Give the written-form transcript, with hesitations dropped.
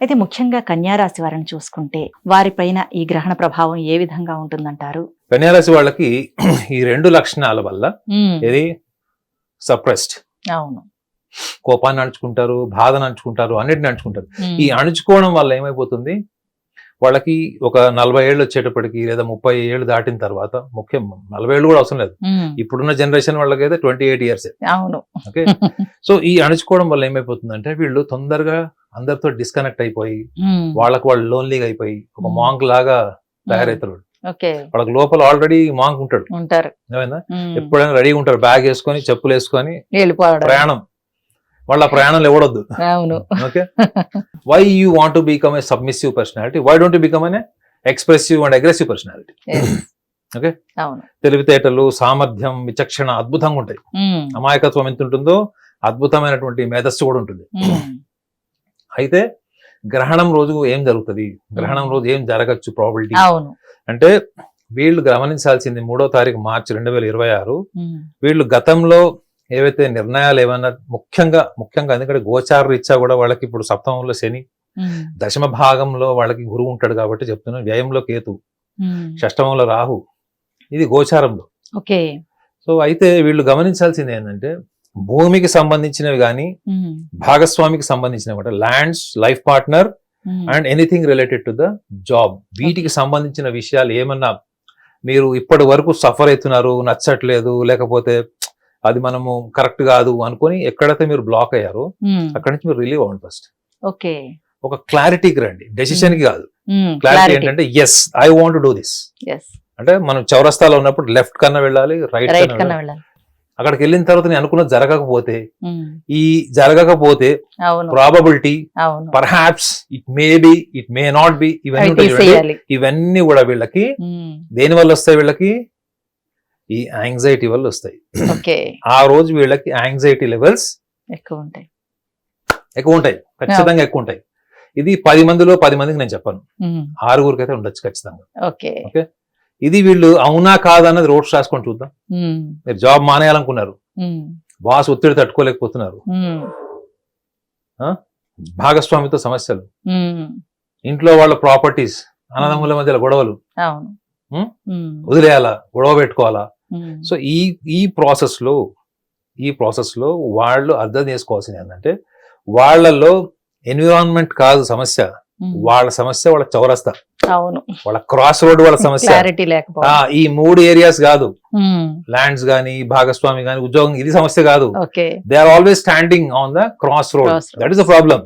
అయితే ముఖ్యంగా కన్యా రాశి వారిని చూసుకుంటే వారిపైన ఈ గ్రహణ ప్రభావం ఏ విధంగా ఉంటుందంటారు? కన్యారాశి వాళ్ళకి ఈ 2 లక్షణాల వల్ల ఇది సప్రెస్డ్, అవును, కోపాన్ని అణుచుకుంటారు, బాధను అణుచుకుంటారు, అన్నిటిని అణుచుకుంటారు. ఈ అణుచుకోవడం వల్ల ఏమైపోతుంది, వాళ్ళకి ఒక 40 ఏళ్ళు వచ్చేటప్పటికి లేదా 30 ఏళ్ళు దాటిన తర్వాత, ముఖ్యం 40 ఏళ్ళు కూడా అవసరం లేదు, ఇప్పుడున్న జనరేషన్ వాళ్ళకి అయితే 28 ఇయర్స్. అవును. ఓకే, సో ఈ అణుచుకోవడం వల్ల ఏమైపోతుందంటే వీళ్ళు తొందరగా అందరితో డిస్కనెక్ట్ అయిపోయి వాళ్ళకి వాళ్ళు లోన్లీగా అయిపోయి ఒక మాంక్ లాగా తయారవుతారు. వాళ్ళకి లోపల ఆల్రెడీ మాంక్ ఉంటాడు, ఏమైనా ఎప్పుడైనా రెడీగా ఉంటారు, బ్యాగ్ వేసుకొని చెప్పులు వేసుకొని ప్రయాణం. వాళ్ళ ప్రయాణంలో ఎవడొద్దు. Okay, why you want to become a submissive personality, why don't you become an expressive and aggressive personality? Okay, తెలివితేటలు, సామర్థ్యం, విచక్షణ అద్భుతంగా ఉంటాయి. అమాయకత్వం ఎంత ఉంటుందో అద్భుతమైనటువంటి మేధస్సు కూడా ఉంటుంది. అయితే గ్రహణం రోజు ఏం జరుగుతుంది, గ్రహణం రోజు ఏం జరగచ్చు ప్రాబిలిటీ అంటే వీళ్ళు గమనించాల్సింది 3వ తారీఖు మార్చి 2026 వీళ్ళు గతంలో ఏవైతే నిర్ణయాలు ఏమన్నా ముఖ్యంగా ఎందుకంటే గోచార రీత్యా కూడా వాళ్ళకి ఇప్పుడు సప్తమంలో శని, దశమ భాగంలో వాళ్ళకి గురువు ఉంటాడు కాబట్టి చెప్తున్నాను, వ్యయంలో కేతు, షష్టమంలో రాహు, ఇది గోచారంలో. సో అయితే వీళ్ళు గమనించాల్సింది ఏంటంటే భూమికి సంబంధించినవి కానీ భాగస్వామికి సంబంధించినవి, lands, life partner and anything related to the job, వీటికి సంబంధించిన విషయాలు ఏమన్నా మీరు ఇప్పటి వరకు సఫర్ అవుతున్నారు, నచ్చట్లేదు, లేకపోతే అది మనము కరెక్ట్ కాదు అనుకుని ఎక్కడైతే మీరు బ్లాక్ అయ్యారో అక్కడి నుంచి మీరు రిలీవ్ అవ్వండి. ఫస్ట్ ఒక క్లారిటీకి రండి, డెసిషన్ కి కాదు. క్లారిటీ ఏంటంటే yes I want to do this. అంటే మనం చౌరస్తాలో ఉన్నప్పుడు లెఫ్ట్ కన్నా వెళ్ళాలి, రైట్ కన్నా వెళ్ళాలి. అక్కడికి వెళ్ళిన తర్వాత నేను అనుకున్నది జరగకపోతే probability, perhaps, it may be, it may not be, ఇవన్నీ కూడా వీళ్ళకి దేని వల్ల వస్తాయి, వీళ్ళకి ఈ యాంగ్జైటీ వల్ల వస్తాయి. ఆ రోజు వీళ్ళకి యాంగ్జైటీ లెవెల్స్ ఎక్కువ ఉంటాయి, ఖచ్చితంగా ఎక్కువ ఉంటాయి. ఇది 10 మందిలో 10 మందికి నేను చెప్పను, 6గురికి అయితే ఉండొచ్చు ఖచ్చితంగా. ఓకే, ఇది వీళ్ళు అవునా కాదన్నది రోడ్స్ రాసుకొని చూద్దాం. మీరు జాబ్ మానేయాలనుకున్నారు, బాస్ ఒత్తిడి తట్టుకోలేకపోతున్నారు, భాగస్వామితో సమస్యలు, ఇంట్లో వాళ్ళ ప్రాపర్టీస్, అన్నదమ్ముల మధ్యలో గొడవలు, వదిలేయాలా, గొడవ పెట్టుకోవాలా. సో ఈ ప్రాసెస్ లో వాళ్ళు అర్థం చేసుకోవాల్సింది ఏంటంటే వాళ్ళలో ఎన్విరాన్మెంట్ కాదు సమస్య, వాళ్ళ సమస్య వాళ్ళ చౌరస్తా, వాళ్ళ క్రాస్ రోడ్ వాళ్ళ సమస్య. ఈ 3 ఏరియాస్ కాదు, ల్యాండ్స్ గానీ, భాగస్వామి గానీ, ఉద్యోగం, ఇది సమస్య కాదు. They are always standing on the cross road, that is the problem.